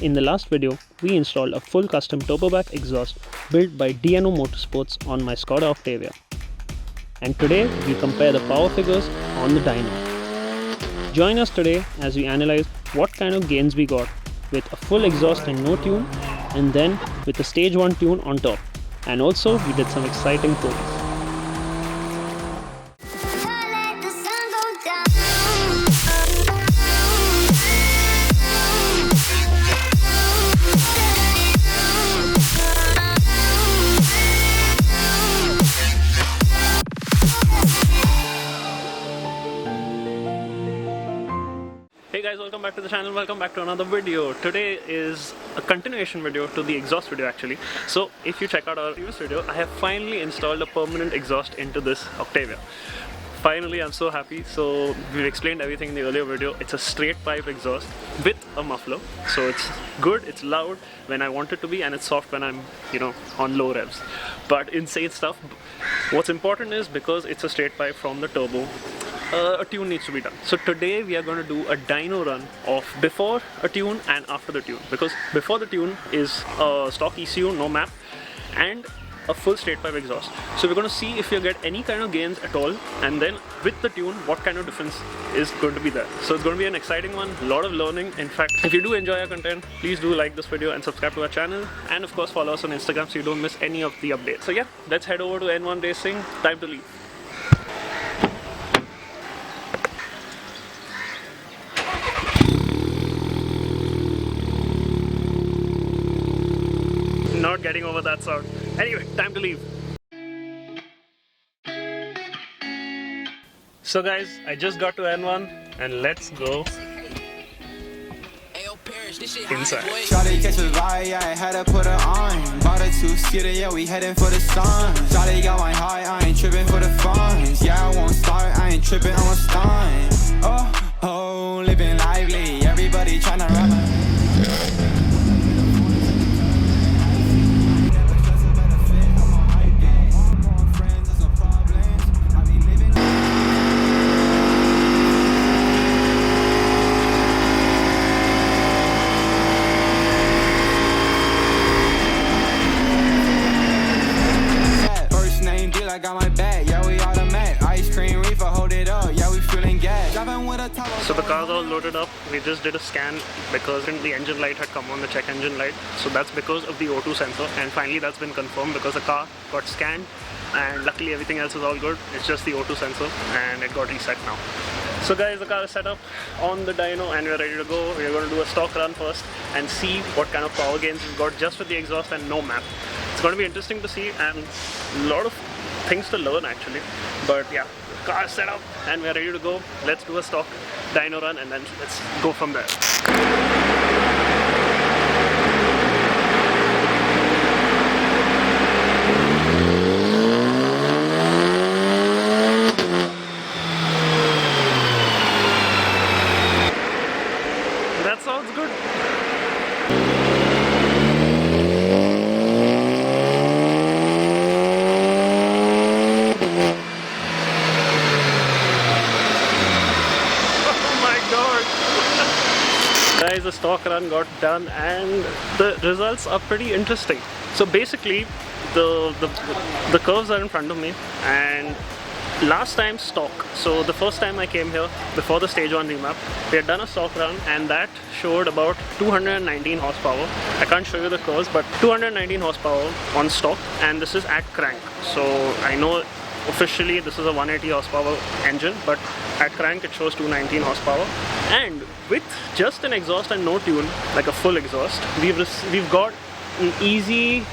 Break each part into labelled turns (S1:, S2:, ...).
S1: In the last video, we installed a full custom turboback exhaust built by Dyno Motorsports on my Skoda Octavia. And today, we compare the power figures on the dyno. Join us today as we analyze what kind of gains we got with a full exhaust and no tune, and then with a stage 1 tune on top. And also, we did some exciting pulls. Hey guys, welcome back to the channel, welcome back to another video. Today is a continuation video to the exhaust video actually. So if you check out our previous video, I have finally installed a permanent exhaust into this Octavia. Finally, I'm so happy. So we've explained everything in the earlier video. It's a straight pipe exhaust with a muffler. So it's good, it's loud when I want it to be, and it's soft when I'm, on low revs. But insane stuff. What's important is because it's a straight pipe from the turbo, a tune needs to be done. So today we are going to do a dyno run of before a tune and after the tune, because before the tune is a stock ECU, no map, and a full straight pipe exhaust. So we're going to see if you get any kind of gains at all, and then with the tune what kind of difference is going to be there. So it's going to be an exciting one, a lot of learning. In fact, if you do enjoy our content, please do like this video and subscribe to our channel, and of course follow us on Instagram so you don't miss any of the updates. So yeah, let's head over to N1 Racing. Time to leave. Not getting over that sound. Anyway, time to leave. So guys, I just got to N1 and let's go inside.
S2: Shawty catch a vibe, yeah, I had to put her on. Bought a two-seater, yeah, we heading for the sun. Shawty got my high, I ain't tripping for the funds. Yeah, I won't start, I ain't tripping, I'm a stun. Oh, living lively, everybody tryna run my... I got my back, yeah, we automatic. Ice cream reefer, hold it up, yeah, we feeling gas.
S1: So the car's all loaded up. We just did a scan because the engine light had come on, the check engine light. So that's because of the O2 sensor, and finally that's been confirmed because the car got scanned and luckily everything else is all good. It's just the O2 sensor and it got reset now. So guys, the car is set up on the dyno and we're ready to go. We're going to do a stock run first and see what kind of power gains we've got just with the exhaust and no map. It's going to be interesting to see and a lot of things to learn actually. But yeah, the car is set up and we're ready to go. Let's do a stock dyno run and then let's go from there. That sounds good. Guys, the stock run got done and the results are pretty interesting. So basically the curves are in front of me, and last time stock, so the first time I came here before the stage 1 remap, we had done a stock run and that showed about 219 horsepower. I can't show you the curves, but 219 horsepower on stock, and this is at crank. So I know officially this is a 180 horsepower engine, but at crank it shows 219 horsepower. And with just an exhaust and no tune, like a full exhaust, we've got an easy,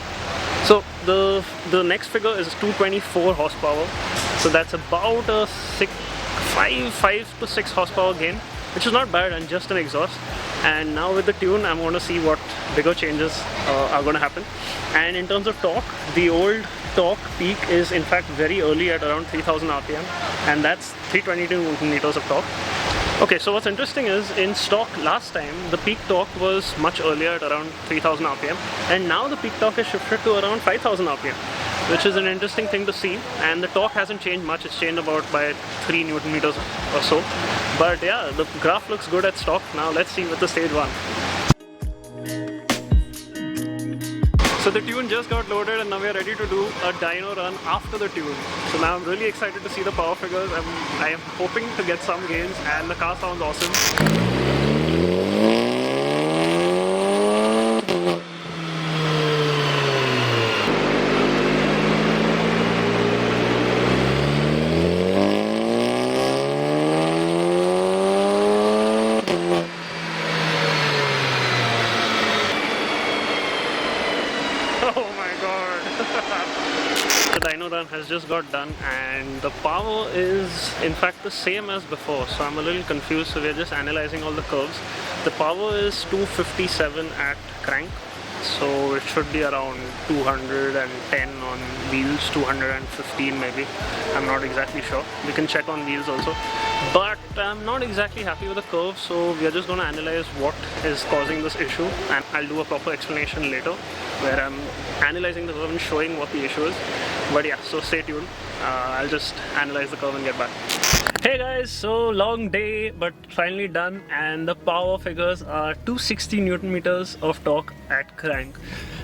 S1: so the next figure is 224 horsepower. So that's about a 5 to 6 horsepower gain, which is not bad, and just an exhaust. And now with the tune, I'm going to see what bigger changes are going to happen. And in terms of torque, the old torque peak is in fact very early at around 3000 RPM, and that's 322 Newton meters of torque. Okay, so what's interesting is in stock last time the peak torque was much earlier at around 3000 RPM, and now the peak torque is shifted to around 5000 RPM, which is an interesting thing to see. And the torque hasn't changed much, it's changed about by 3 Newton meters or so. But yeah, the graph looks good at stock. Now let's see with the stage 1. So the tune just got loaded and now we are ready to do a dyno run after the tune. So now I'm really excited to see the power figures. I am hoping to get some gains and the car sounds awesome. Oh my god. The dyno run has just got done and the power is in fact the same as before, so I'm a little confused. So we're just analyzing all the curves. The power is 257 at crank, so it should be around 210 on wheels, 215 maybe. I'm not exactly sure. We can check on wheels also. But I'm not exactly happy with the curve, so we are just going to analyze what is causing this issue, and I'll do a proper explanation later where I'm analyzing the curve and showing what the issue is. But yeah, so stay tuned. I'll just analyze the curve and get back. Hey guys, so long day but finally done, and the power figures are 260 Newton meters of torque at crank.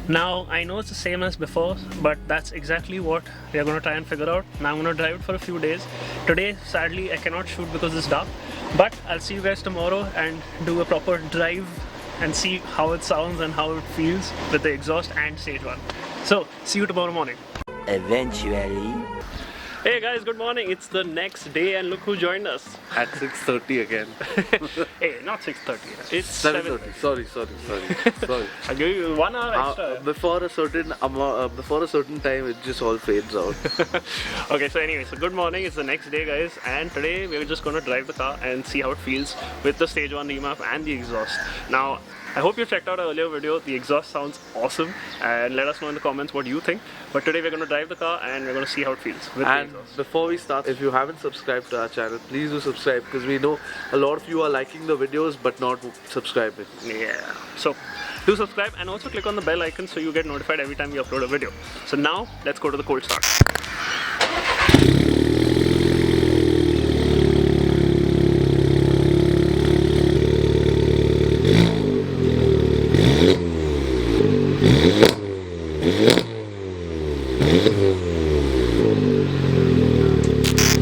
S1: Now I know it's the same as before, but that's exactly what we are going to try and figure out. Now I'm going to drive it for a few days. Today sadly I cannot shoot because it's dark, but I'll see you guys tomorrow and do a proper drive and see how it sounds and how it feels with the exhaust and stage 1. So see you tomorrow morning.
S3: Eventually.
S1: Hey guys, good morning. It's the next day and look who joined us.
S4: At 6:30 again.
S1: Hey, not 6:30. It's
S4: 7:30. Sorry.
S1: I'll give you 1 hour extra.
S4: Before a certain time, it just all fades out.
S1: Okay, so anyway, so good morning. It's the next day, guys, and today we're just going to drive the car and see how it feels with the stage 1 remap and the exhaust. Now, I hope you checked out our earlier video. The exhaust sounds awesome, and let us know in the comments what you think. But today we're going to drive the car and we're going to see how it feels with the
S4: And
S1: exhaust.
S4: before we start, if you haven't subscribed to our channel, please do subscribe, because we know a lot of you are liking the videos but not subscribing.
S1: Yeah, so do subscribe and also click on the bell icon so you get notified every time we upload a video. So now let's go to the cold start.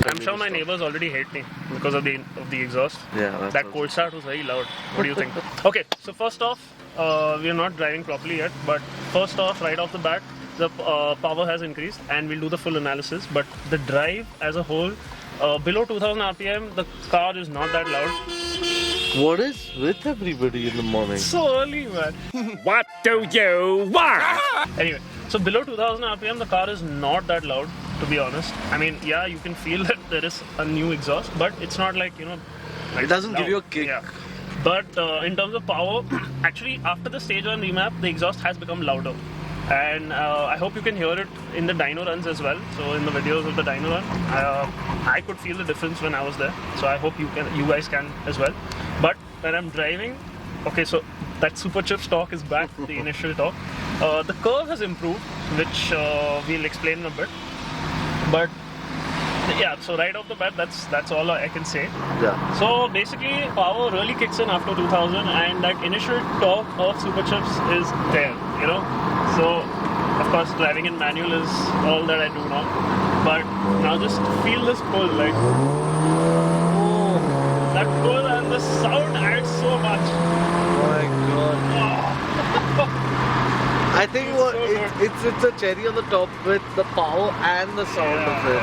S1: I'm sure my neighbors already hate me because of the exhaust.
S4: Yeah,
S1: That cold start was very loud. What do you think? Okay, so first off, we are not driving properly yet, but first off, right off the bat, the power has increased and we'll do the full analysis. But the drive as a whole, below 2000 RPM, the car is not that loud.
S4: What is with everybody in the morning?
S1: So early, man. What do you want? Anyway, so below 2000 RPM, the car is not that loud, to be honest. I mean, yeah, you can feel that there is a new exhaust, but it's not like, you know, like
S4: It doesn't give
S1: loud.
S4: you a kick.
S1: Yeah. But in terms of power, actually, after the stage 1 remap, the exhaust has become louder. And I hope you can hear it in the dyno runs as well. So in the videos of the dyno run, I could feel the difference when I was there. So I hope you guys can as well. But when I'm driving, okay, so that super chips torque is back, the initial torque. The curve has improved, which we'll explain in a bit. But yeah, so right off the bat, that's all I can say.
S4: Yeah.
S1: So basically, power really kicks in after 2000, and that initial torque of super chips is there, you know. So of course, driving in manual is all that I do now. But now just feel this pull, like that pull and the sound adds so much.
S4: Oh my god. I think it's a cherry on the top with the power and the sound of it.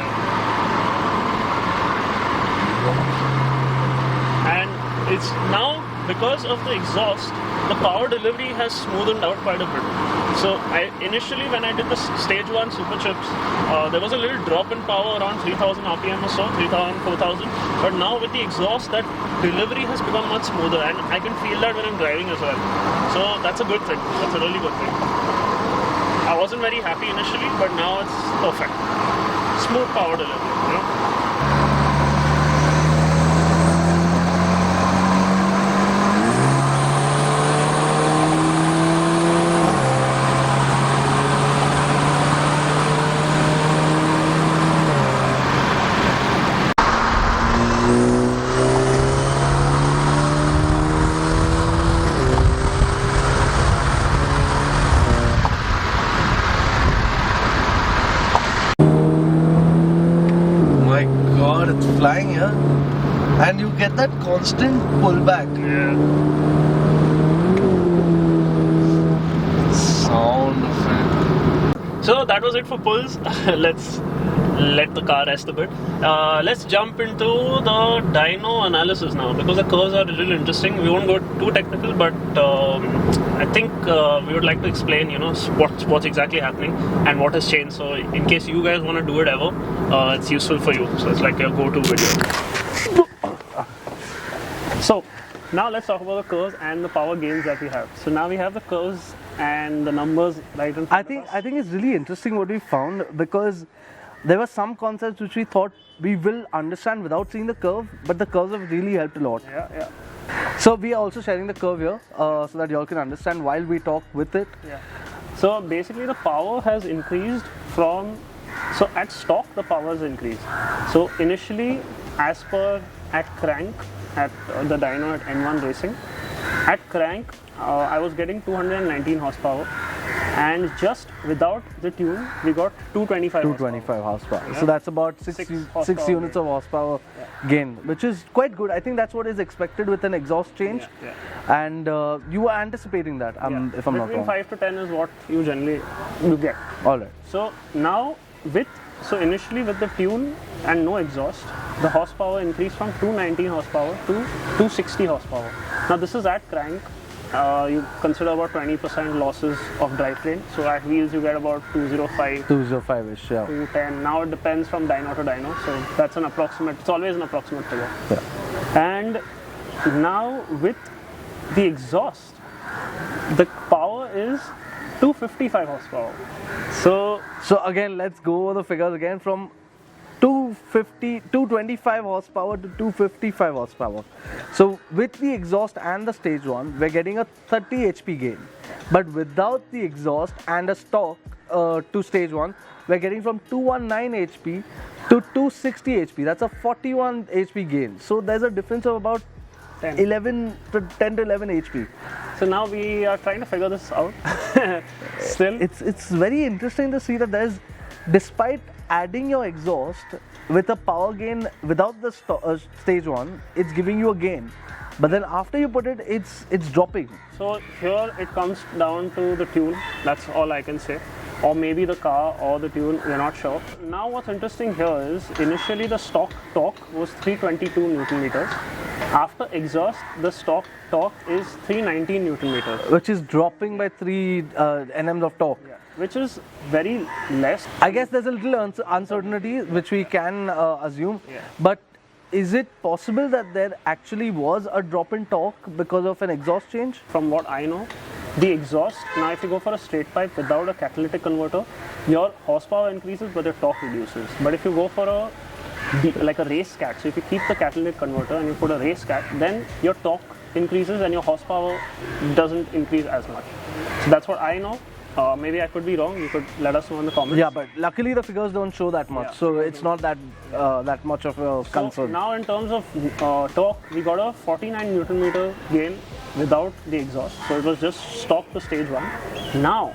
S1: And it's now, because of the exhaust, the power delivery has smoothened out quite a bit. So initially when I did the stage 1 super chips, there was a little drop in power around 3000 RPM or so, 3000, 4000. But now with the exhaust, that delivery has become much smoother, and I can feel that when I'm driving as well. So that's a good thing. That's a really good thing. I wasn't very happy initially, but now it's perfect. Smooth power delivery, you know.
S4: get that constant pullback.
S1: Yeah.
S4: Sound effect.
S1: So that was it for pulls. Let's let the car rest a bit. Let's jump into the dyno analysis now, because the curves are a little interesting. We won't go too technical, but I think we would like to explain, you know, what's exactly happening and what has changed. So in case you guys want to do it ever, it's useful for you. So it's like your go-to video. So now let's talk about the curves and the power gains that we have. So now we have the curves and the numbers right in front of us.
S5: I think it's really interesting what we found, because there were some concepts which we thought we will understand without seeing the curve, but the curves have really helped a lot.
S1: Yeah.
S5: So we are also sharing the curve here so that you all can understand while we talk with it.
S1: Yeah. So basically the power has increased from, so at stock the power has increased. So initially, as per at crank, at the dyno at N1 Racing, at crank I was getting 219 horsepower, and just without the tune we got 225
S5: horsepower.
S1: Yeah.
S5: So that's about 6
S1: horsepower
S5: units
S1: gain.
S5: of horsepower gain, which is quite good. I think that's what is expected with an exhaust change.
S1: Yeah.
S5: And you were anticipating that, if I'm
S1: Between
S5: not wrong.
S1: 5 to 10 is what you generally get.
S5: Alright.
S1: So now initially with the tune and no exhaust, the horsepower increased from 219 horsepower to 260 horsepower. Now this is at crank. You consider about 20% losses of drivetrain. So at wheels you get about 205,
S5: 205-ish, yeah.
S1: 210. Now it depends from dyno to dyno. So that's an approximate. It's always an approximate figure.
S5: Yeah.
S1: And now with the exhaust, the power is 255 horsepower. So
S5: again, let's go over the figures again from 225 horsepower to 255 horsepower. So with the exhaust and the stage 1, we're getting a 30 HP gain. But without the exhaust and a stock to stage 1, we're getting from 219 HP to 260 HP. That's a 41 HP gain. So there's a difference of about 10 to 11 HP.
S1: So now we are trying to figure this out. Still,
S5: It's very interesting to see that there's, despite adding your exhaust with a power gain without the stage 1, it's giving you a gain. But then after you put it, it's dropping.
S1: So here it comes down to the tune. That's all I can say. Or maybe the car or the tune, we're not sure. Now what's interesting here is initially the stock torque was 322 Newton meters. After exhaust, the stock torque is 319 Newton meters.
S5: Which is dropping by 3 nms of torque.
S1: Yeah. Which is very less.
S5: I guess there's a little uncertainty which we can assume.
S1: Yeah.
S5: But is it possible that there actually was a drop in torque because of an exhaust change?
S1: From what I know, the exhaust, now if you go for a straight pipe without a catalytic converter, your horsepower increases but your torque reduces. But if you go for like a race cat, so if you keep the catalytic converter and you put a race cat, then your torque increases and your horsepower doesn't increase as much. So that's what I know. Maybe I could be wrong. You could let us know in the comments.
S5: Yeah, but luckily the figures don't show that much, so it's not that that much of a concern.
S1: So now in terms of torque, we got a 49 Newton meter gain without the exhaust. So it was just stock to stage 1. Now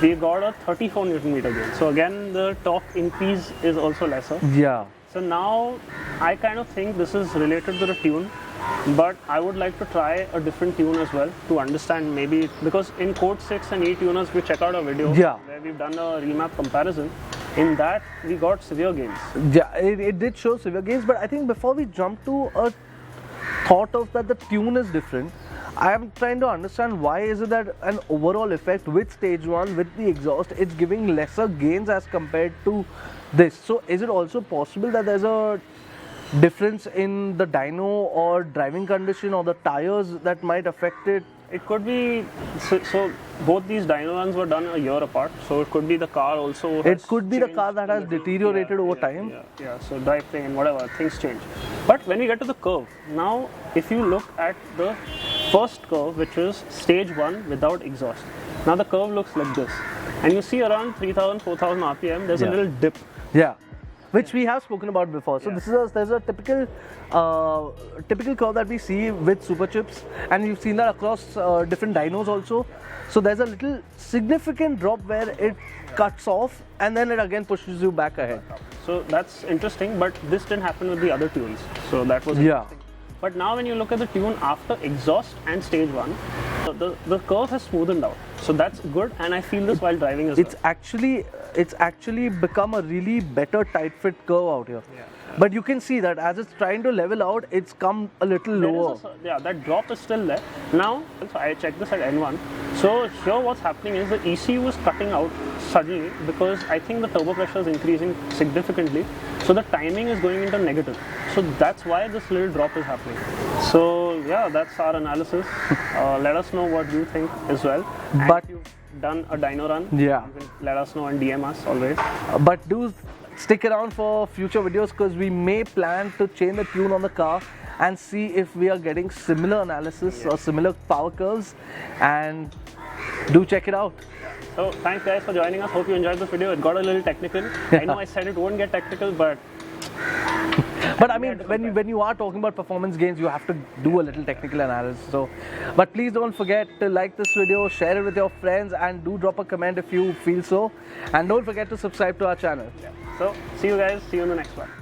S1: we got a 34 Newton meter gain. So again, the torque increase is also lesser.
S5: Yeah.
S1: So now I kind of think this is related to the tune. But I would like to try a different tune as well to understand, maybe because in Code 6 and 8 tuners we check out a video where we've done a remap comparison. In that we got severe gains.
S5: Yeah, it did show severe gains, but I think before we jump to a thought of that the tune is different, I am trying to understand why is it that an overall effect with stage 1 with the exhaust it's giving lesser gains as compared to this. So is it also possible that there's a difference in the dyno or driving condition or the tires that might affect it?
S1: It could be, so both these dyno runs were done a year apart, so it could be the car also has
S5: It could be the
S1: changed
S5: car that has deteriorated over time.
S1: Yeah, so drivetrain, whatever, things change. But when we get to the curve, now if you look at the first curve, which is stage 1 without exhaust, now the curve looks like this. And you see around 3000, 4000 RPM, there's a little dip.
S5: Yeah. Which we have spoken about before. So this is there's a typical curve that we see with super chips, and you've seen that across different dynos also. So there's a little significant drop where it cuts off and then it again pushes you back ahead.
S1: So that's interesting, but this didn't happen with the other tunes. So that was interesting. But now when you look at the tune after exhaust and stage 1, the curve has smoothened out. So that's good, and I feel this while driving as well.
S5: It's actually become a really better tight fit curve out here. But you can see that as it's trying to level out, it's come a little lower.
S1: Yeah, that drop is still there. Now, so I checked this at N1. So here what's happening is the ECU is cutting out suddenly because I think the turbo pressure is increasing significantly. So the timing is going into negative. So that's why this little drop is happening. So yeah, that's our analysis. Let us know what you think as well. And
S5: But
S1: if you've done a dyno run,
S5: Yeah.
S1: you can let us know and DM us always.
S5: But do stick around for future videos because we may plan to change the tune on the car and see if we are getting similar analysis or similar power curves, and do check it out.
S1: So thanks guys for joining us. Hope you enjoyed this video. It got a little technical. I know I said it won't get technical, but
S5: But I mean, when you are talking about performance gains, you have to do a little technical analysis. So, but please don't forget to like this video, share it with your friends, and do drop a comment if you feel so. And don't forget to subscribe to our channel.
S1: so see you guys. See you in the next one.